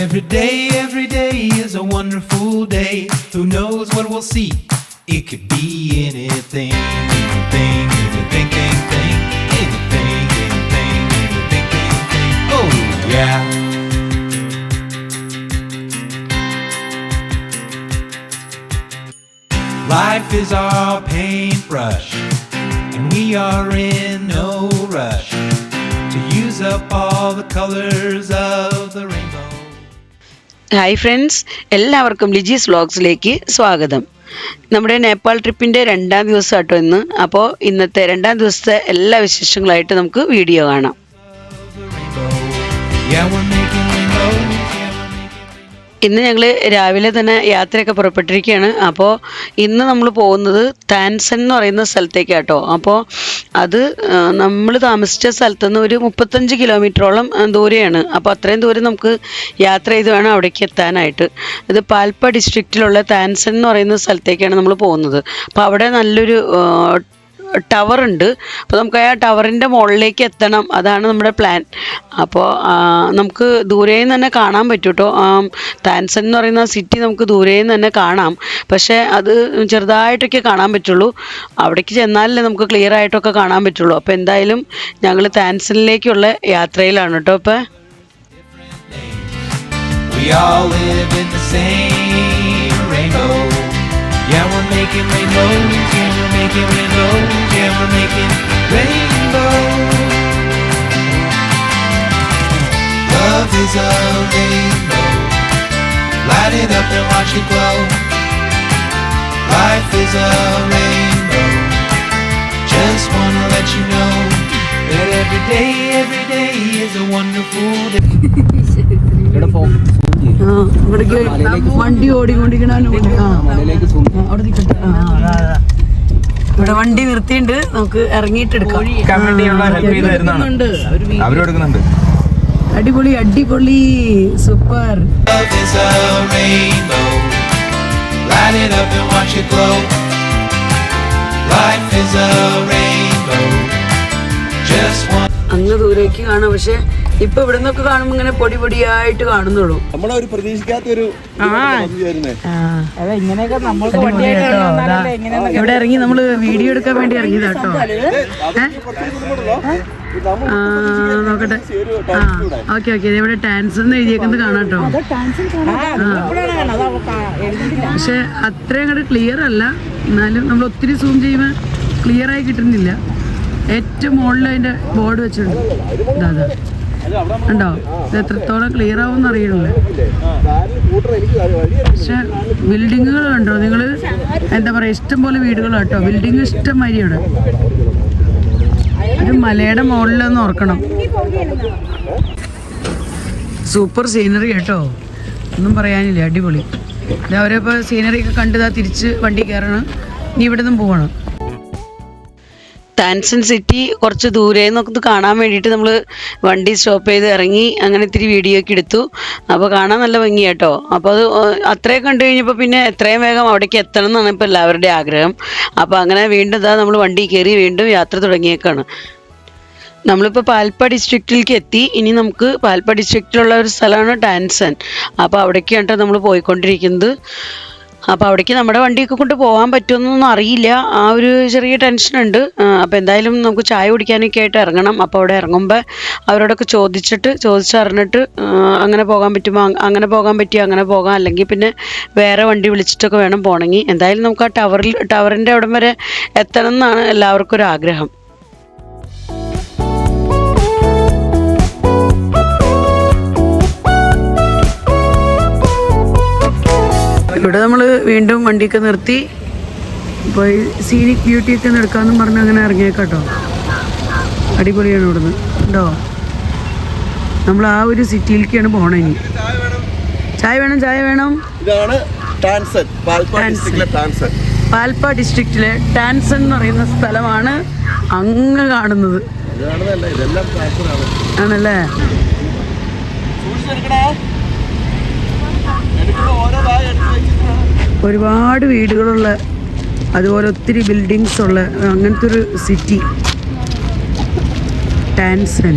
Every day is a wonderful day. Who knows what we'll see? It could be anything, anything, anything, anything, anything, anything, anything, anything. Oh yeah. Life is our paintbrush, and we are in no rush to use up all the colors of the rainbow. Hi friends, എല്ലാവർക്കും ലിജീസ് വ്ളോഗ്സിലേക്ക് സ്വാഗതം. നമ്മുടെ നേപ്പാൾ ട്രിപ്പിൻ്റെ 2ാം ദിവസം കേട്ടോ ഇന്ന്. അപ്പോൾ ഇന്നത്തെ 2ാം ദിവസത്തെ എല്ലാ വിശേഷങ്ങളായിട്ട് നമുക്ക് വീഡിയോ കാണാം. ഇന്ന് ഞങ്ങൾ രാവിലെ തന്നെ യാത്രയൊക്കെ പുറപ്പെട്ടിരിക്കുകയാണ്. അപ്പോൾ ഇന്ന് നമ്മൾ പോകുന്നത് താൻസൻ എന്ന് പറയുന്ന സ്ഥലത്തേക്കാണ് കേട്ടോ. അപ്പോൾ അത് നമ്മൾ താമസിച്ച സ്ഥലത്തുനിന്ന് ഒരു 35 കിലോമീറ്ററോളം ദൂരെയാണ്. അപ്പോൾ അത്രയും ദൂരം നമുക്ക് യാത്ര ചെയ്ത് വേണം അവിടേക്ക് എത്താനായിട്ട്. ഇത് പാൽപ്പ ഡിസ്ട്രിക്റ്റിലുള്ള താൻസൻ എന്ന് പറയുന്ന സ്ഥലത്തേക്കാണ് നമ്മൾ പോകുന്നത്. അപ്പോൾ അവിടെ നല്ലൊരു ടവർ ഉണ്ട്. അപ്പോൾ നമുക്ക് ആ ടവറിൻ്റെ മുകളിലേക്ക് എത്തണം, അതാണ് നമ്മുടെ പ്ലാൻ. അപ്പോൾ നമുക്ക് ദൂരേയിൽ നിന്ന് തന്നെ കാണാൻ പറ്റും കേട്ടോ. താൻസൻ എന്ന് പറയുന്ന സിറ്റി നമുക്ക് ദൂരേയിൽ നിന്ന് തന്നെ കാണാം. പക്ഷേ അത് ചെറുതായിട്ടൊക്കെ കാണാൻ പറ്റുള്ളൂ. അവിടേക്ക് ചെന്നാലല്ലേ നമുക്ക് ക്ലിയർ ആയിട്ടൊക്കെ കാണാൻ പറ്റുള്ളൂ. അപ്പോൾ എന്തായാലും ഞങ്ങൾ താൻസനിലേക്കുള്ള യാത്രയിലാണ് കേട്ടോ. ഇപ്പോൾ yeah, we're making rainbows, yeah, we're making rainbows, yeah, we're making rainbows. Love is a rainbow, light it up and watch it glow. Life is a rainbow, just wanna let you know that every day is a wonderful day. വണ്ടി ഓടിക്കൊണ്ടിരിക്കണ ഇവിടെ വണ്ടി നിർത്തിയിട്ടുണ്ട്, നമുക്ക് ഇറങ്ങിയിട്ട് എടുക്കാം. അടിപൊളി അടിപൊളി super. അങ്ങ് ദൂരേക്ക് കാണാം. പക്ഷെ ഇപ്പൊ ഇവിടെ നിന്നൊക്കെ കാണുമ്പോ ഇങ്ങനെ പൊടി പൊടിയായിട്ട് കാണുന്നുള്ളൂ. ഇവിടെ ഇറങ്ങി നമ്മള് വീഡിയോ എടുക്കാൻ വേണ്ടി ഇറങ്ങിയതാ കേട്ടോ. നോക്കട്ടെ. ഓക്കെ ഓക്കെ, ഇവിടെ ടാൻസ് എന്ന് എഴുതിയേക്കുന്നത് കാണാം കേട്ടോ. പക്ഷെ അത്രയും അങ്ങോട്ട് ക്ലിയർ അല്ല, എന്നാലും നമ്മൾ ഒത്തിരി സൂം ചെയ്യുമ്പോൾ ക്ലിയർ ആയി കിട്ടുന്നില്ല. ഏറ്റവും മുകളിൽ അതിന്റെ ബോർഡ് വെച്ചിട്ടുണ്ട്. ഇതാ ഉണ്ടോ? ഇത് എത്രത്തോളം ക്ലിയർ ആവും അറിയണില്ല. പക്ഷെ ബിൽഡിങ്ങുകൾ കണ്ടോ നിങ്ങൾ? എന്താ പറയുക, ഇഷ്ടം പോലെ വീടുകൾ കേട്ടോ. ബിൽഡിങ് ഇഷ്ടം മാതിരിയാണ്. ഒരു മലയുടെ മുകളിലൊന്ന് ഓർക്കണം. സൂപ്പർ സീനറി കേട്ടോ, ഒന്നും പറയാനില്ല. അടിപൊളി. അവരിപ്പോൾ സീനറി ഒക്കെ കണ്ടതാ തിരിച്ച് വണ്ടി കയറണം. ഇനി ഇവിടെ നിന്നും പോകണം. താൻസൻ സിറ്റി കുറച്ച് ദൂരെ നിന്നൊക്കെ കാണാൻ വേണ്ടിയിട്ട് നമ്മൾ വണ്ടി സ്റ്റോപ്പ് ചെയ്ത് ഇറങ്ങി. അങ്ങനെ ഇത്തിരി വീഡിയോ ഒക്കെ എടുത്തു. അപ്പോൾ കാണാൻ നല്ല ഭംഗി കേട്ടോ. അപ്പോൾ അത് അത്രയും കണ്ടു കഴിഞ്ഞപ്പോൾ പിന്നെ എത്രയും വേഗം അവിടേക്ക് എത്തണം എന്നാണ് ഇപ്പോൾ എല്ലാവരുടെയും ആഗ്രഹം. അപ്പോൾ അങ്ങനെ വീണ്ടും ഇതാ നമ്മൾ വണ്ടി കയറി വീണ്ടും യാത്ര തുടങ്ങിയേക്കാണ്. നമ്മളിപ്പോൾ പാൽപ്പ ഡിസ്ട്രിക്റ്റിലേക്ക് എത്തി. ഇനി നമുക്ക് പാൽപ്പ ഡിസ്ട്രിക്റ്റിലുള്ള ഒരു സ്ഥലമാണ് ടാൻസൻ. അപ്പോൾ അവിടേക്കാണ് നമ്മൾ പോയിക്കൊണ്ടിരിക്കുന്നത്. അപ്പോൾ അവിടേക്ക് നമ്മുടെ വണ്ടിയൊക്കെ കൊണ്ട് പോകാൻ പറ്റുമെന്നൊന്നും അറിയില്ല. ആ ഒരു ചെറിയ ടെൻഷനുണ്ട്. അപ്പോൾ എന്തായാലും നമുക്ക് ചായ കുടിക്കാനൊക്കെ ആയിട്ട് ഇറങ്ങണം. അപ്പോൾ അവിടെ ഇറങ്ങുമ്പോൾ അവരോടൊക്കെ ചോദിച്ചറിഞ്ഞിട്ട് അങ്ങനെ പോകാൻ പറ്റുമോ, അങ്ങനെ പോകാൻ പറ്റിയോ അങ്ങനെ പോകാം, അല്ലെങ്കിൽ പിന്നെ വേറെ വണ്ടി വിളിച്ചിട്ടൊക്കെ വേണം പോകണമെങ്കിൽ. എന്തായാലും നമുക്ക് ആ ടവറിൻ്റെ അവിടം വരെ എത്തണം എന്നാണ് എല്ലാവർക്കും ഒരു ആഗ്രഹം. ഇവിടെ നമ്മൾ വീണ്ടും വണ്ടിയൊക്കെ നിർത്തി പോയി സീനിക് ബ്യൂട്ടിയൊക്കെ എടുക്കാമെന്നും പറഞ്ഞ് അങ്ങനെ ഇറങ്ങിയേക്കാട്ടോ. അടിപൊളിയാണ് ഇവിടുന്ന് ഉണ്ടോ. നമ്മൾ ആ ഒരു സിറ്റിയിലേക്കാണ് പോകണം. ഇനി ചായ വേണം, ചായ വേണം. പാൽപ്പ ഡിസ്ട്രിക്റ്റിലെ ടാൻസൻ എന്ന് പറയുന്ന സ്ഥലമാണ് അങ്ങ് കാണുന്നത്. ആണല്ലേ? ഒരുപാട് വീടുകളുള്ള, അതുപോലെ ഒത്തിരി ബിൽഡിങ്സ് ഉള്ള അങ്ങനത്തെ ഒരു സിറ്റി ടാൻസൻ.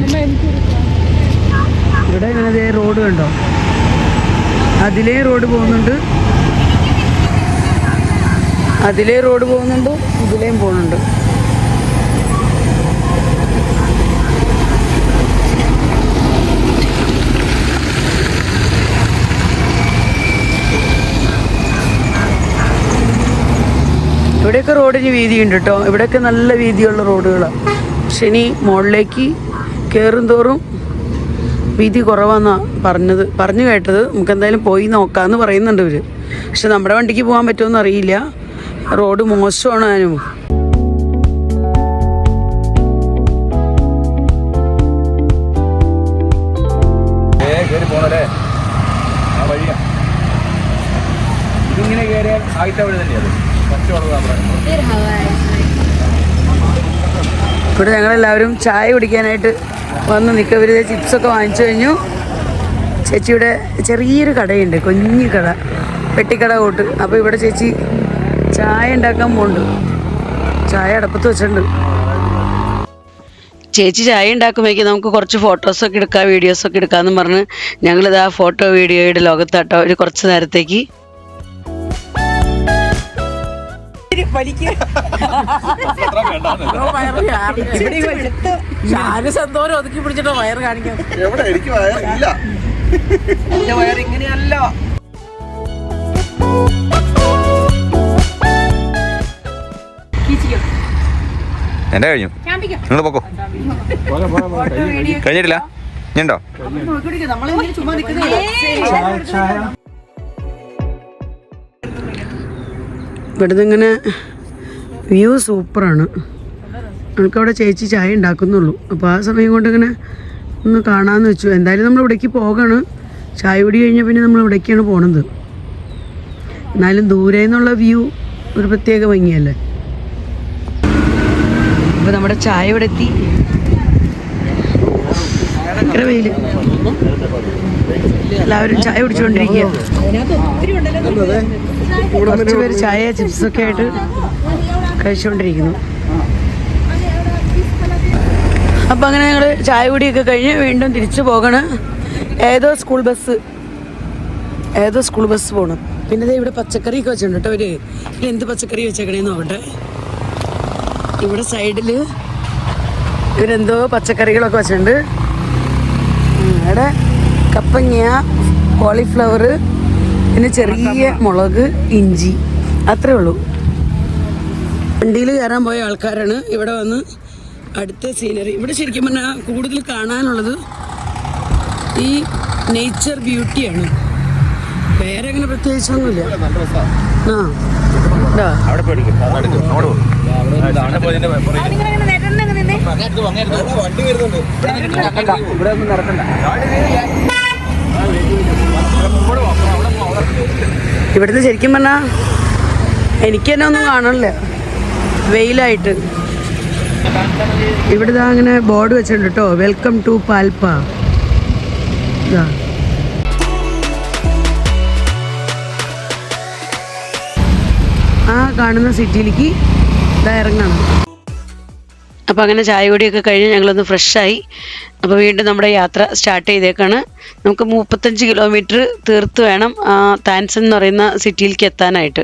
ഇവിടെ ഇങ്ങനെ റോഡ് കണ്ടോ, അതിലേ റോഡ് പോകുന്നുണ്ട്, ഇതിലേയും പോകുന്നുണ്ട്. ഇവിടെയൊക്കെ റോഡിന് വീതിയുണ്ട് കേട്ടോ. ഇവിടെയൊക്കെ നല്ല വീതിയുള്ള റോഡുകളാണ്. പക്ഷെ ഇനി മുകളിലേക്ക് കയറും തോറും വീതി കുറവാന്നാണ് പറഞ്ഞു കേട്ടത്. നമുക്ക് എന്തായാലും പോയി നോക്കാമെന്ന് പറയുന്നുണ്ട് ഇവർ. പക്ഷെ നമ്മുടെ വണ്ടിക്ക് പോകാൻ പറ്റുമെന്ന് അറിയില്ല. റോഡ് മോശമാണ്. അതിനും ഇതിങ്ങനെ കയറിയാൽ ആദ്യത്തെ വഴി തന്നെയാണ്. ഇവിടെ ഞങ്ങളെല്ലാവരും ചായ കുടിക്കാനായിട്ട് വന്ന് നിൽക്കുക. ഇവർ ചിപ്സൊക്കെ വാങ്ങിച്ചു കഴിഞ്ഞു. ചേച്ചിയുടെ ചെറിയൊരു കടയുണ്ട്, കുഞ്ഞു കട, പെട്ടിക്കട കൂട്ട്. അപ്പോൾ ഇവിടെ ചേച്ചി ചായ ഉണ്ടാക്കാൻ പോകുന്നുണ്ട്. ചായ അടപ്പത്ത് വെച്ചിട്ടുണ്ട്. ചേച്ചി ചായ ഉണ്ടാക്കുമ്പോഴേക്കും നമുക്ക് കുറച്ച് ഫോട്ടോസൊക്കെ എടുക്കാം, വീഡിയോസൊക്കെ എടുക്കാമെന്നും പറഞ്ഞ് ഞങ്ങളിത് ആ ഫോട്ടോ വീഡിയോയുടെ ലോകത്താട്ടോ ഒരു കുറച്ച് നേരത്തേക്ക്. സന്തോഷം ഒതുക്കി പിടിച്ചിട്ടോ വയറ് കാണിക്കാം. ഇങ്ങനെയല്ല. എന്റെ കഴിഞ്ഞു, നിങ്ങൾ പോക്കോ. കഴിഞ്ഞിട്ടില്ല, ഞാനുണ്ടോ? ഇവിടുന്ന് ഇങ്ങനെ വ്യൂ സൂപ്പറാണ്. നമുക്കവിടെ ചേച്ചി ചായ ഉണ്ടാക്കുന്നുള്ളൂ. അപ്പോൾ ആ സമയം കൊണ്ട് ഇങ്ങനെ ഒന്ന് കാണാമെന്ന് വെച്ചു. എന്തായാലും നമ്മൾ ഇവിടേക്ക് പോകാണ്. ചായ കുടി കഴിഞ്ഞാൽ പിന്നെ നമ്മൾ ഇവിടേക്കാണ് പോണത്. എന്നാലും ദൂരെ നിന്നുള്ള വ്യൂ ഒരു പ്രത്യേക ഭംഗിയല്ലേ. അപ്പോൾ നമ്മുടെ ചായ ഇവിടെ എത്തി. ഭയങ്കര വെയിൽ. എല്ലാവരും ചായ കുടിച്ചുകൊണ്ടിരിക്കുക. കുറച്ച് പേര് ചായ ചിപ്സൊക്കെ ആയിട്ട് കഴിച്ചുകൊണ്ടിരിക്കുന്നു. അപ്പം അങ്ങനെ ഞങ്ങൾ ചായ കുടിയൊക്കെ കഴിഞ്ഞ് വീണ്ടും തിരിച്ചു പോകണം. ഏതോ സ്കൂൾ ബസ് പോകണം. പിന്നെ ദേ ഇവിടെ പച്ചക്കറിയൊക്കെ വെച്ചിട്ടുണ്ട് കേട്ടോ. അവർ എന്ത് പച്ചക്കറി വെച്ചേക്കണേന്ന് നോക്കട്ടെ. ഇവിടെ സൈഡിൽ ഇവരെന്തോ പച്ചക്കറികളൊക്കെ വെച്ചിട്ടുണ്ട്. ഇവിടെ കപ്പങ്ങ, കോളിഫ്ലവർ, പിന്നെ ചെറിയ മുളക്, ഇഞ്ചി, അത്രേ ഉള്ളൂ. വണ്ടിയിൽ കയറാൻ പോയ ആൾക്കാരാണ് ഇവിടെ വന്ന് അടുത്ത സീനറി. ഇവിടെ ശരിക്കും പറഞ്ഞാൽ കൂടുതൽ കാണാനുള്ളത് ഈ നേച്ചർ ബ്യൂട്ടിയാണ്. വേറെ അങ്ങനെ പ്രത്യേകിച്ചൊന്നുമില്ല. ഇവിടുന്ന് ശരിക്കും പറഞ്ഞാൽ എനിക്ക് തന്നെ ഒന്നും കാണണില്ല, വെയിലായിട്ട്. ഇവിടെ അങ്ങനെ ബോർഡ് വെച്ചിട്ടുണ്ട് കേട്ടോ, വെൽക്കം ടു പാൽപ്പ. ആ കാണുന്ന സിറ്റിയിലേക്ക് ഇറങ്ങണം. അപ്പോൾ അങ്ങനെ ചായ കുടിയൊക്കെ കഴിഞ്ഞ് ഞങ്ങളൊന്ന് ഫ്രഷായി. അപ്പോൾ വീണ്ടും നമ്മുടെ യാത്ര സ്റ്റാർട്ട് ചെയ്തേക്കാണ്. നമുക്ക് 35 കിലോമീറ്റർ തീർത്ത് വേണം താൻസൻ എന്ന് പറയുന്ന സിറ്റിയിലേക്ക് എത്താനായിട്ട്.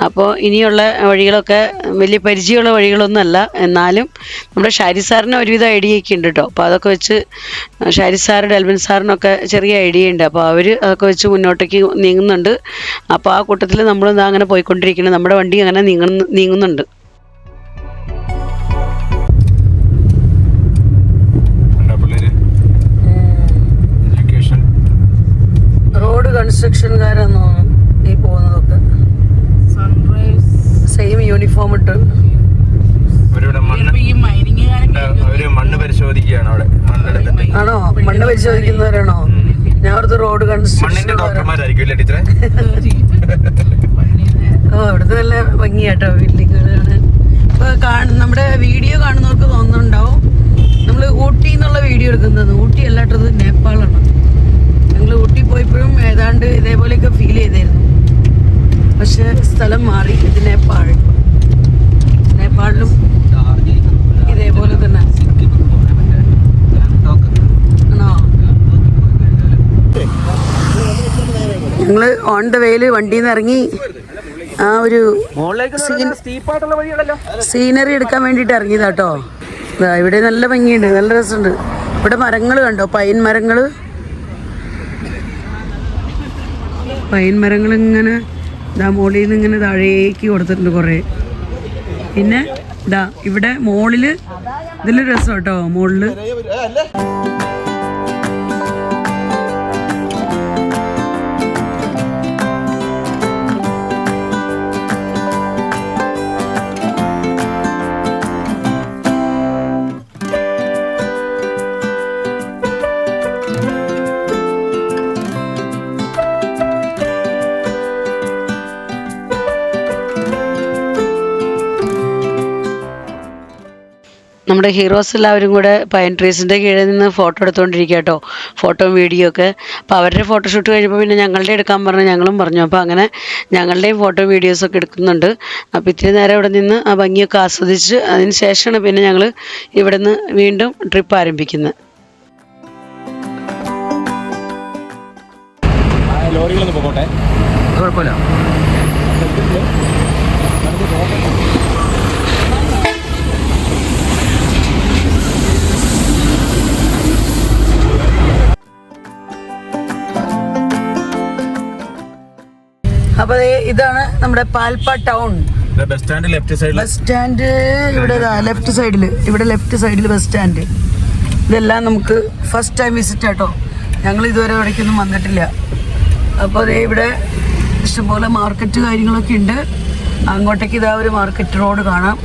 അപ്പോൾ ഇനിയുള്ള വഴികളൊക്കെ വലിയ പരിചയമുള്ള വഴികളൊന്നുമല്ല, എന്നാലും നമ്മുടെ ഷാരി സാറിന് ഒരുവിധം ഐഡിയയൊക്കെ ഉണ്ട് കേട്ടോ. അപ്പോൾ അതൊക്കെ വെച്ച് ഷാരി സാർ, ഡെൽവിൻ സാറിനൊക്കെ ചെറിയ ഐഡിയ ഉണ്ട്. അപ്പോൾ അവർ അതൊക്കെ വെച്ച് മുന്നോട്ടേക്ക് നീങ്ങുന്നുണ്ട്. അപ്പോൾ ആ കൂട്ടത്തിൽ നമ്മളിതാ അങ്ങനെ പോയിക്കൊണ്ടിരിക്കുന്നത്. നമ്മുടെ വണ്ടി അങ്ങനെ നീങ്ങുന്നുണ്ട്. റോഡ് കൺസ്ട്രക്ഷൻകാരാന്ന് തോന്നുന്നു ഈ പോകുന്നതൊക്കെ. സെയിം യൂണിഫോം ഇട്ട് മണ്ണ് പരിശോധിക്കുകയാണ് അവിടെ. ആണോ? മണ്ണ് പരിശോധിക്കുന്നവരാണോ? ഞാൻ ഓർത്ത് റോഡ് കൺസ്ട്രക്ഷൻ. ഓ, ഇവിടുത്തെ നല്ല ഭംഗിയാട്ടോ ബിൽഡിങ്ങുകളാണ്. ഇപ്പോൾ നമ്മുടെ വീഡിയോ കാണുന്നവർക്ക് തോന്നുന്നുണ്ടാവും നമ്മൾ ഊട്ടി എന്നുള്ള വീഡിയോ എടുക്കുന്നത്. ഊട്ടി അല്ലാട്ടത് നേപ്പാളാണ്. ഞങ്ങൾ ഊട്ടി പോയപ്പോഴും ഏതാണ്ട് ഇതേപോലെയൊക്കെ ഫീൽ ചെയ്തായിരുന്നു. പക്ഷെ സ്ഥലം മാറി. ഇത് നേപ്പാളിലും ഇതേപോലെ തന്നെ ആണോ? ഞങ്ങൾ ഓൺ ദ വേയിൽ വണ്ടിയിൽ നിന്ന് ഇറങ്ങി ആ ഒരു സീനറി എടുക്കാൻ വേണ്ടിയിട്ട് ഇറങ്ങിയതാട്ടോ. ഇവിടെ നല്ല ഭംഗിയുണ്ട്, നല്ല രസമുണ്ട്. ഇവിടെ മരങ്ങൾ കണ്ടോ, പൈൻ മരങ്ങൾ ഇങ്ങനെ മോളിൽ നിന്ന് ഇങ്ങനെ താഴേക്ക് കൊടുത്തിട്ടുണ്ട് കുറേ. പിന്നെ ഇവിടെ മോളിൽ ഇതിൽ രസം കേട്ടോ, മോളിൽ നമ്മുടെ ഹീറോസ് എല്ലാവരും കൂടെ പൈൻ ട്രീസിൻ്റെ കീഴിൽ നിന്ന് ഫോട്ടോ എടുത്തുകൊണ്ടിരിക്കുക കേട്ടോ, ഫോട്ടോയും വീഡിയോ ഒക്കെ. അപ്പോൾ അവരുടെ ഫോട്ടോഷൂട്ട് കഴിഞ്ഞപ്പോൾ പിന്നെ ഞങ്ങളുടെ എടുക്കാൻ പറഞ്ഞു, ഞങ്ങളും പറഞ്ഞു. അപ്പോൾ അങ്ങനെ ഞങ്ങളുടെയും ഫോട്ടോ വീഡിയോസൊക്കെ എടുക്കുന്നുണ്ട്. അപ്പോൾ ഇത്തിരി നേരം ഇവിടെ നിന്ന് ആ ഭംഗിയൊക്കെ ആസ്വദിച്ച് അതിന് ശേഷമാണ് പിന്നെ ഞങ്ങൾ ഇവിടെ നിന്ന് വീണ്ടും ട്രിപ്പ് ആരംഭിക്കുന്നത്. ലോറികളൊന്നും പോകട്ടെ, കുഴപ്പമില്ല. അപ്പോൾ ഇതാണ് നമ്മുടെ പാൽപ്പ ടൗൺ ബസ് സ്റ്റാൻഡ്. ലെഫ്റ്റ് സൈഡിൽ ബസ് സ്റ്റാൻഡ് ഇവിടെ ലെഫ്റ്റ് സൈഡിൽ, ഇവിടെ ലെഫ്റ്റ് സൈഡിൽ ബസ് സ്റ്റാൻഡ്. ഇതെല്ലാം നമുക്ക് ഫസ്റ്റ് ടൈം വിസിറ്റ് ആട്ടോ, ഞങ്ങൾ ഇതുവരെ ഇവിടേക്കൊന്നും വന്നിട്ടില്ല. അപ്പോൾ അതേ ഇവിടെ ഇഷ്ടംപോലെ മാർക്കറ്റ് കാര്യങ്ങളൊക്കെ ഉണ്ട്. അങ്ങോട്ടേക്ക് ഇതാ ഒരു മാർക്കറ്റ് റോഡ് കാണാം.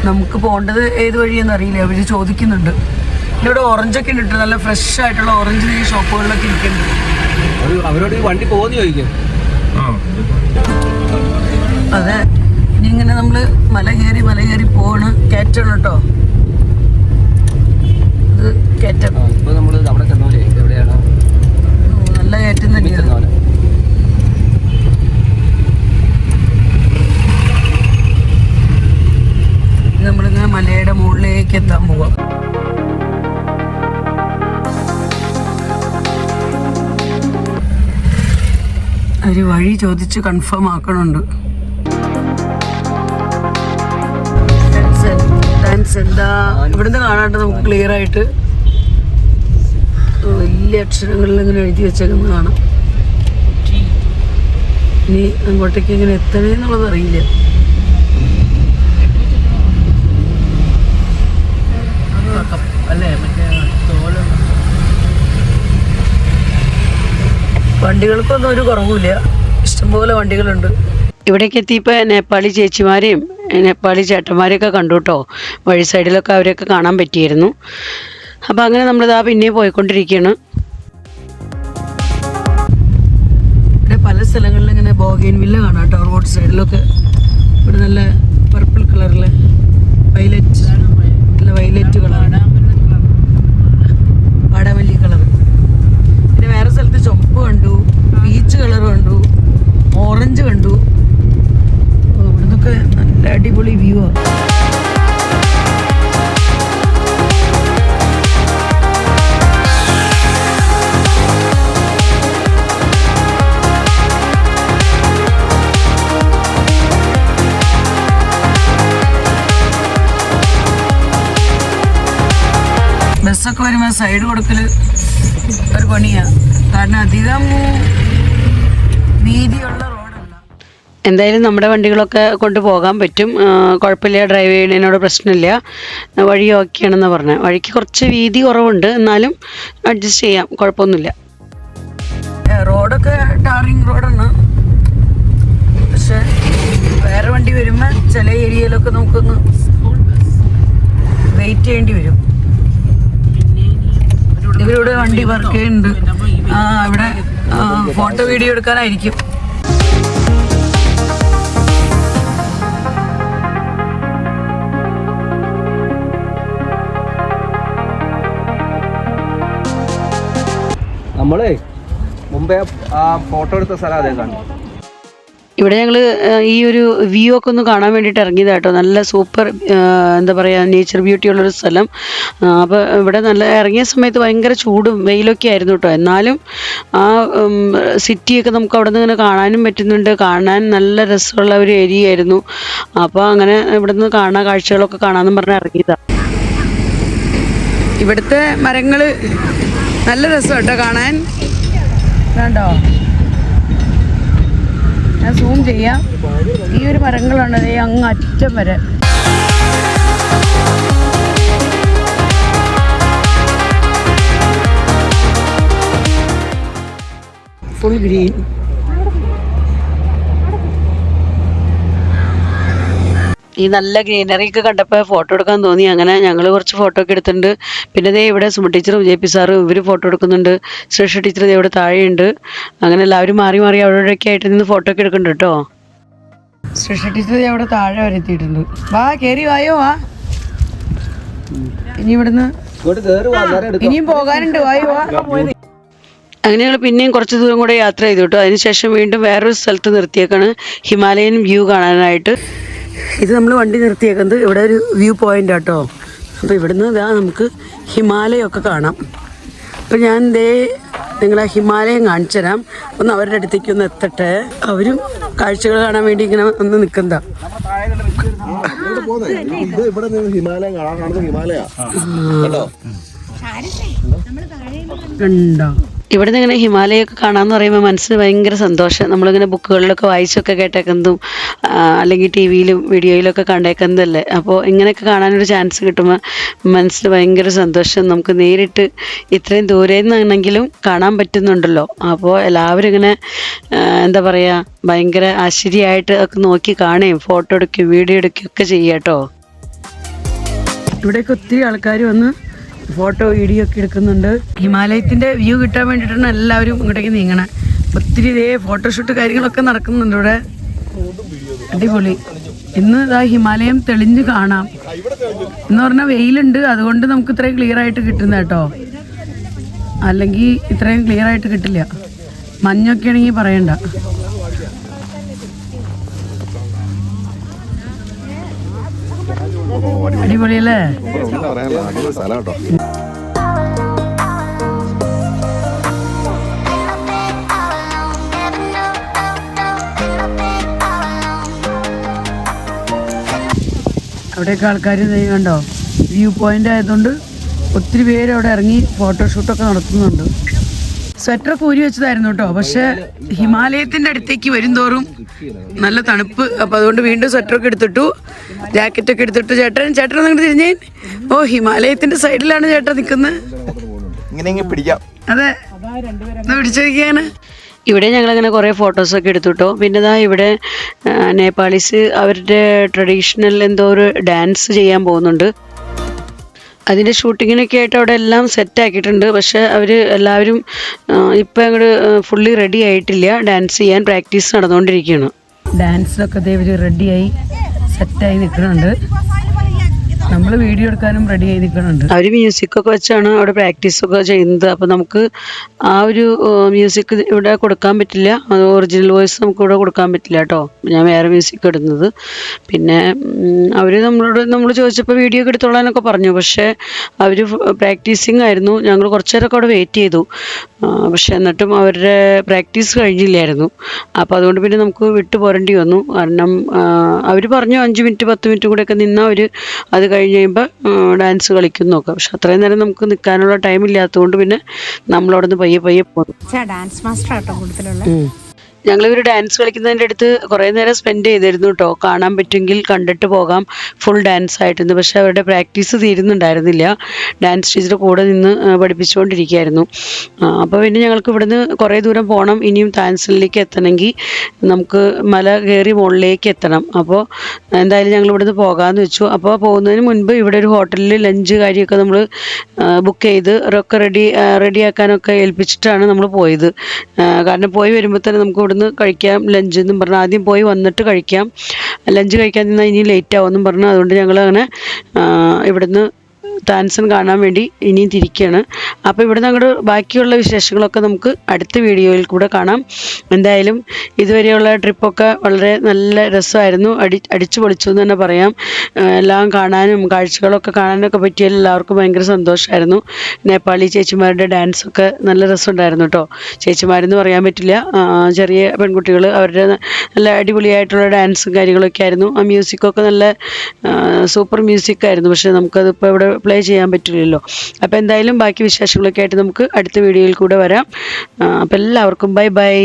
നമുക്ക് പോകേണ്ടത് ഏത് വഴിയെന്ന് അറിയില്ല, അവർ ചോദിക്കുന്നുണ്ട്. ഇവിടെ ഓറഞ്ചൊക്കെ ഉണ്ട്, നല്ല ഫ്രഷ് ആയിട്ടുള്ള ഓറഞ്ച് ഈ ഷോപ്പുകളിലൊക്കെ ഇരിക്കുന്നുണ്ട്. അവരോട് വണ്ടി പോകുന്ന ചോദിക്കും. അതെ, ഇനി ഇങ്ങനെ നമ്മൾ മല കയറി പോവാണ്. കയറ്റണം കേട്ടോ, ഇത് കയറ്റം. ഇപ്പൊ നമ്മൾ അവിടെ ചെന്നോലേ, എവിടെയാണ് നല്ല കയറ്റം തന്നെയാണ്. നമ്മളിങ്ങനെ മലയുടെ മുകളിലേക്ക് എത്താൻ പോവാം. ഒരു വഴി ചോദിച്ച് കൺഫേം ആക്കണുണ്ട്. എന്താ ഇവിടുന്ന് കാണാണ്ട് നമുക്ക് ക്ലിയർ ആയിട്ട് വലിയ അക്ഷരങ്ങളിൽ ഇങ്ങനെ എഴുതി വെച്ചേക്കുന്നത് കാണാം. ഇനി അങ്ങോട്ടേക്ക് ഇങ്ങനെ എത്തണേന്നുള്ളത് അറിയില്ല. വണ്ടികൾക്കൊന്നും ഒരു കുറവുമില്ല, ഇഷ്ടംപോലെ വണ്ടികളുണ്ട്. ഇവിടേക്ക് എത്തിയപ്പോൾ നേപ്പാളി ചേച്ചിമാരെയും നേപ്പാളി ചേട്ടന്മാരെയൊക്കെ കണ്ടു കേട്ടോ. വഴി സൈഡിലൊക്കെ അവരെയൊക്കെ കാണാൻ പറ്റിയിരുന്നു. അപ്പോൾ അങ്ങനെ നമ്മളിതാ പിന്നെ പോയിക്കൊണ്ടിരിക്കുകയാണ്. ഇവിടെ പല സ്ഥലങ്ങളിലും ഇങ്ങനെ ബോഗെയിൻ വില്ല കാണാം കേട്ടോ, റോഡ് സൈഡിലൊക്കെ. ഇവിടെ നല്ല പർപ്പിൾ കളറിൽ വയലറ്റ് കളർ, വാടാമല്ലി കളർ. പിന്നെ വേറെ സ്ഥലത്ത് ചുവപ്പ് കണ്ടു, പീച്ച് കളർ കണ്ടു, ഓറഞ്ച് കണ്ടു. ഇവിടുന്നൊക്കെ നല്ല അടിപൊളി വ്യൂ ആണ്. ബസ്സൊക്കെ വരുമ്പോൾ സൈഡ് കൊടുക്കൽ ഒരു പണിയാണ്, കാരണം അധികം വീതിയുള്ള റോഡല്ല. എന്തായാലും നമ്മുടെ വണ്ടികളൊക്കെ കൊണ്ടുപോകാൻ പറ്റും, കുഴപ്പമില്ല. ഡ്രൈവ് ചെയ്യുന്നതിനോട് പ്രശ്നമില്ല. വഴി ഓക്കെയാണെന്ന് പറഞ്ഞത്. വഴിക്ക് കുറച്ച് വീതി കുറവുണ്ട്, എന്നാലും അഡ്ജസ്റ്റ് ചെയ്യാം, കുഴപ്പമൊന്നുമില്ല. റോഡൊക്കെ ടാറിങ് റോഡാണ്, പക്ഷെ വേറെ വണ്ടി വരുമ്പോൾ ചില ഏരിയയിലൊക്കെ നമുക്കൊന്ന് വെയിറ്റ് ചെയ്യേണ്ടി വരും. ഇവരിവിടെ വണ്ടി വർക്ക് ചെയ്യുന്നുണ്ട്. ഇവിടെ ഫോട്ടോ വീഡിയോ എടുക്കാനായിരിക്കും. നമ്മളേ മുമ്പേ ആ ഫോട്ടോ എടുത്ത സ്ഥലം അതേ കാണും. ഇവിടെ ഞങ്ങൾ ഈ ഒരു വ്യൂ ഒക്കെ ഒന്ന് കാണാൻ വേണ്ടിയിട്ട് ഇറങ്ങിയതാണ് കേട്ടോ. നല്ല സൂപ്പർ എന്താ പറയുക നേച്ചർ ബ്യൂട്ടി ഉള്ളൊരു സ്ഥലം. അപ്പോൾ ഇവിടെ നല്ല ഇറങ്ങിയ സമയത്ത് ഭയങ്കര ചൂടും വെയിലൊക്കെ ആയിരുന്നു കേട്ടോ. എന്നാലും ആ സിറ്റിയൊക്കെ നമുക്ക് അവിടെ നിന്ന് ഇങ്ങനെ കാണാനും പറ്റുന്നുണ്ട്. കാണാൻ നല്ല രസമുള്ള ഒരു ഏരിയ ആയിരുന്നു. അപ്പോൾ അങ്ങനെ ഇവിടെ നിന്ന് കാണാൻ കാഴ്ചകളൊക്കെ കാണാമെന്നും പറഞ്ഞ് ഇറങ്ങിയതാണ്. ഇവിടുത്തെ മരങ്ങൾ നല്ല രസം കേട്ടോ കാണാൻ. കണ്ടോ, ഞാൻ സൂം ചെയ്യാം. ഈ ഒരു മരങ്ങളുണ്ട് അതേ അങ്ങ് അറ്റം വരെ. Full green. ഈ നല്ല ഗ്രീനറി ഒക്കെ കണ്ടപ്പോൾ ഫോട്ടോ എടുക്കാൻ തോന്നി. അങ്ങനെ ഞങ്ങൾ കുറച്ച് ഫോട്ടോ ഒക്കെ എടുത്തിട്ടുണ്ട്. പിന്നെ ദേ ഇവിടെ സുമ ടീച്ചറും ജെ പി സാറും ഇവർ ഫോട്ടോ എടുക്കുന്നുണ്ട്. ശ്രേഷ്ഠ ടീച്ചർ ദേ ഇവിടെ താഴെയുണ്ട്. അങ്ങനെ എല്ലാവരും മാറി മാറി അവിടെയൊക്കെ ആയിട്ട് നിന്ന് ഫോട്ടോ ഒക്കെ എടുക്കുന്നുണ്ട് കേട്ടോ. ശ്രേഷ്ഠ ടീച്ചർ അവിടെ താഴെ വരെ എത്തിയിട്ടുണ്ട്. വാ കയറി വായോ വാ. ഇനി ഇവിടുന്ന് ഇനിയും പോകാനുണ്ട്, വായോ വാ. അങ്ങനെ ഞങ്ങൾ പിന്നെയും കുറച്ച് ദൂരം കൂടെ യാത്ര ചെയ്തു കേട്ടോ. അതിനുശേഷം വീണ്ടും വേറൊരു സ്ഥലത്ത് നിർത്തിയേക്കാണ് ഹിമാലയൻ വ്യൂ കാണാനായിട്ട്. ഇത് നമ്മൾ വണ്ടി നിർത്തിയേക്കുന്നത് ഇവിടെ ഒരു വ്യൂ പോയിന്റ് കേട്ടോ. അപ്പോൾ ഇവിടുന്ന് ഇതാ നമുക്ക് ഹിമാലയമൊക്കെ കാണാം. അപ്പോൾ ഞാൻ നിങ്ങളെ ഹിമാലയം കാണിച്ചു തരാം. ഒന്ന് അവരുടെ അടുത്തേക്ക് ഒന്ന് എത്തട്ടെ. അവരും കാഴ്ചകൾ കാണാൻ വേണ്ടി ഇങ്ങനെ ഒന്ന് നിൽക്കുന്നതാ. കണ്ടോ, ഇവിടെ നിന്ന് ഇങ്ങനെ ഹിമാലയൊക്കെ കാണാമെന്ന് പറയുമ്പോൾ മനസ്സിന് ഭയങ്കര സന്തോഷം. നമ്മളിങ്ങനെ ബുക്കുകളിലൊക്കെ വായിച്ചൊക്കെ കേട്ടേക്കുന്നതും അല്ലെങ്കിൽ ടി വിയിലും വീഡിയോയിലൊക്കെ കണ്ടേക്കുന്നതല്ലേ. അപ്പോൾ ഇങ്ങനെയൊക്കെ കാണാനൊരു ചാൻസ് കിട്ടുമ്പോൾ മനസ്സിന് ഭയങ്കര സന്തോഷം. നമുക്ക് നേരിട്ട് ഇത്രയും ദൂരെ നിന്നാണെങ്കിലും കാണാൻ പറ്റുന്നുണ്ടല്ലോ. അപ്പോൾ എല്ലാവരും ഇങ്ങനെ എന്താ പറയുക ഭയങ്കര ആശ്ചര്യമായിട്ട് ഒക്കെ നോക്കി കാണുകയും ഫോട്ടോ എടുക്കുകയും വീഡിയോ എടുക്കുകയും ഒക്കെ ചെയ്യാം കേട്ടോ. ഇവിടെയൊക്കെ ഒത്തിരി ആൾക്കാർ വന്ന് ഫോട്ടോ വീഡിയോ ഒക്കെ എടുക്കുന്നുണ്ട്. ഹിമാലയത്തിൻ്റെ വ്യൂ കിട്ടാൻ വേണ്ടിയിട്ടാണ് എല്ലാവരും ഇങ്ങോട്ടേക്ക് നീങ്ങണേ. ഒത്തിരി ഇതേ ഫോട്ടോഷൂട്ട് കാര്യങ്ങളൊക്കെ നടക്കുന്നുണ്ട് ഇവിടെ. അടിപൊളി. ഇന്ന് ഇതാ ഹിമാലയം തെളിഞ്ഞ് കാണാം എന്ന് പറഞ്ഞാൽ വെയിലുണ്ട്, അതുകൊണ്ട് നമുക്ക് ഇത്രയും ക്ലിയർ ആയിട്ട് കിട്ടുന്ന കേട്ടോ. അല്ലെങ്കിൽ ഇത്രയും ക്ലിയർ ആയിട്ട് കിട്ടില്ല. മഞ്ഞൊക്കെ ആണെങ്കിൽ പറയണ്ട. അടിപൊളിയല്ലേ? അവിടെയൊക്കെ ആൾക്കാർ കണ്ടോ, വ്യൂ പോയിന്റ് ആയതുകൊണ്ട് ഒത്തിരി പേര് അവിടെ ഇറങ്ങി ഫോട്ടോഷൂട്ടൊക്കെ നടത്തുന്നുണ്ട്. സ്വെറ്ററൊക്കെ ഊരി വെച്ചതായിരുന്നു കേട്ടോ. പക്ഷെ ഹിമാലയത്തിൻ്റെ അടുത്തേക്ക് വരും തോറും നല്ല തണുപ്പ്. അപ്പം അതുകൊണ്ട് വീണ്ടും സ്വെറ്ററൊക്കെ എടുത്തിട്ടു, ജാക്കറ്റൊക്കെ എടുത്തിട്ടു. ചേട്ടൻ ഒന്നും തിരിഞ്ഞേ. ഓ, ഹിമാലയത്തിൻ്റെ സൈഡിലാണ് ചേട്ടൻ നിൽക്കുന്നത്. അതെ, പിടിച്ചിരിക്കുകയാണ്. ഇവിടെ ഞങ്ങളങ്ങനെ കുറേ ഫോട്ടോസൊക്കെ എടുത്തു കേട്ടോ. പിന്നെ ഇതാ ഇവിടെ നേപ്പാളീസ് അവരുടെ ട്രഡീഷണൽ എന്തോ ഒരു ഡാൻസ് ചെയ്യാൻ പോകുന്നുണ്ട്. അതിൻ്റെ ഷൂട്ടിങ്ങിനൊക്കെ ആയിട്ട് അവിടെ എല്ലാം സെറ്റാക്കിയിട്ടുണ്ട്. പക്ഷേ അവർ എല്ലാവരും ഇപ്പം അങ്ങോട്ട് ഫുള്ളി റെഡി ആയിട്ടില്ല. ഡാൻസ് ചെയ്യാൻ പ്രാക്ടീസ് നടന്നുകൊണ്ടിരിക്കുകയാണ്. ഡാൻസിനൊക്കെ ഇവർ റെഡിയായി സെറ്റായി നിൽക്കുന്നുണ്ട്. നമ്മൾ വീഡിയോ എടുക്കാനും റെഡി ആയി നിൽക്കുന്നുണ്ട്. അവർ മ്യൂസിക്കൊക്കെ വെച്ചാണ് അവിടെ പ്രാക്ടീസൊക്കെ ചെയ്യുന്നത്. അപ്പോൾ നമുക്ക് ആ ഒരു മ്യൂസിക് ഇവിടെ കൊടുക്കാൻ പറ്റില്ല. അത് ഒറിജിനൽ വോയിസ് നമുക്ക് ഇവിടെ കൊടുക്കാൻ പറ്റില്ല കേട്ടോ. ഞാൻ വേറെ മ്യൂസിക് ഇടുന്നത്. പിന്നെ അവർ നമ്മൾ ചോദിച്ചപ്പോൾ വീഡിയോ ഒക്കെ എടുത്തോളാനൊക്കെ പറഞ്ഞു. പക്ഷേ അവർ പ്രാക്ടീസിങ് ആയിരുന്നു. ഞങ്ങൾ കുറച്ച് നേരമൊക്കെ അവിടെ വെയിറ്റ് ചെയ്തു. പക്ഷെ എന്നിട്ടും അവരുടെ പ്രാക്ടീസ് കഴിഞ്ഞില്ലായിരുന്നു. അപ്പോൾ അതുകൊണ്ട് പിന്നെ നമുക്ക് വിട്ടു പോരേണ്ടി വന്നു. കാരണം അവർ പറഞ്ഞു 5 മിനിറ്റ് 10 മിനിറ്റ് കൂടെയൊക്കെ നിന്നാൽ അവർ അത് കഴിഞ്ഞ് കഴിയുമ്പോൾ ഡാൻസ് കളിക്കും നോക്കാം. പക്ഷെ അത്രയും നേരം നമുക്ക് നിൽക്കാനുള്ള ടൈം ഇല്ലാത്തതുകൊണ്ട് പിന്നെ നമ്മളവിടെ നിന്ന് പയ്യെ പോകും. ഡാൻസ് മാസ്റ്റർ ആട്ടോ കൂടുതലുള്ള. ഞങ്ങളിവർ ഡാൻസ് കളിക്കുന്നതിൻ്റെ അടുത്ത് കുറേ നേരം സ്പെൻഡ് ചെയ്തിരുന്നു കേട്ടോ. കാണാൻ പറ്റുമെങ്കിൽ കണ്ടിട്ട് പോകാം. ഫുൾ ഡാൻസ് ആയിട്ടുണ്ട്. പക്ഷേ അവരുടെ പ്രാക്ടീസ് തീരുന്നുണ്ടായിരുന്നില്ല. ഡാൻസ് ടീച്ചർ കൂടെ നിന്ന് പഠിപ്പിച്ചുകൊണ്ടിരിക്കുകയായിരുന്നു. അപ്പോൾ പിന്നെ ഞങ്ങൾക്ക് ഇവിടുന്ന് കുറേ ദൂരം പോകണം. ഇനിയും താൻസലിലേക്ക് എത്തണമെങ്കിൽ നമുക്ക് മല കയറി മുകളിലേക്ക് എത്തണം. അപ്പോൾ എന്തായാലും ഞങ്ങൾ ഇവിടുന്ന് പോകാമെന്ന് വെച്ചു. അപ്പോൾ പോകുന്നതിന് മുൻപ് ഇവിടെ ഒരു ഹോട്ടലിൽ ലഞ്ച് കാര്യമൊക്കെ നമ്മൾ ബുക്ക് ചെയ്ത് ഒക്കെ റെഡിയാക്കാനൊക്കെ ഏൽപ്പിച്ചിട്ടാണ് നമ്മൾ പോയത്. കാരണം പോയി വരുമ്പോൾ തന്നെ നമുക്ക് ഇവിടുന്ന് കഴിക്കാം ലഞ്ച് എന്നും പറഞ്ഞാൽ. ആദ്യം പോയി വന്നിട്ട് കഴിക്കാം, ലഞ്ച് കഴിക്കാൻ നിന്നാൽ ഇനി ലേറ്റ് ആവുമെന്നും പറഞ്ഞു. അതുകൊണ്ട് ഞങ്ങൾ അങ്ങനെ ഇവിടുന്ന് താൻസൻ കാണാൻ വേണ്ടി ഇനിയും തിരിക്കുകയാണ്. അപ്പോൾ ഇവിടെ അങ്ങോട്ട് ബാക്കിയുള്ള വിശേഷങ്ങളൊക്കെ നമുക്ക് അടുത്ത വീഡിയോയിൽ കൂടെ കാണാം. എന്തായാലും ഇതുവരെയുള്ള ട്രിപ്പൊക്കെ വളരെ നല്ല രസമായിരുന്നു. അടിച്ചു പൊളിച്ചു എന്ന് തന്നെ പറയാം. എല്ലാം കാണാനും കാഴ്ചകളൊക്കെ കാണാനൊക്കെ പറ്റിയാൽ എല്ലാവർക്കും ഭയങ്കര സന്തോഷമായിരുന്നു. നേപ്പാളി ചേച്ചിമാരുടെ ഡാൻസൊക്കെ നല്ല രസമുണ്ടായിരുന്നു കേട്ടോ. ചേച്ചിമാരെന്ന് പറയാൻ പറ്റില്ല, ചെറിയ പെൺകുട്ടികൾ, അവരുടെ നല്ല അടിപൊളിയായിട്ടുള്ള ഡാൻസും കാര്യങ്ങളൊക്കെ ആയിരുന്നു. ആ മ്യൂസിക്കൊക്കെ നല്ല സൂപ്പർ മ്യൂസിക്കായിരുന്നു. പക്ഷേ നമുക്കതിപ്പോൾ ഇവിടെ പ്ലേ ചെയ്യാൻ പറ്റില്ലല്ലോ. അപ്പോൾ എന്തായാലും ബാക്കി വിശേഷങ്ങളൊക്കെ ആയിട്ട് നമുക്ക് അടുത്ത വീഡിയോയിൽ കൂടെ വരാം. അപ്പോൾ എല്ലാവർക്കും ബൈ ബൈ.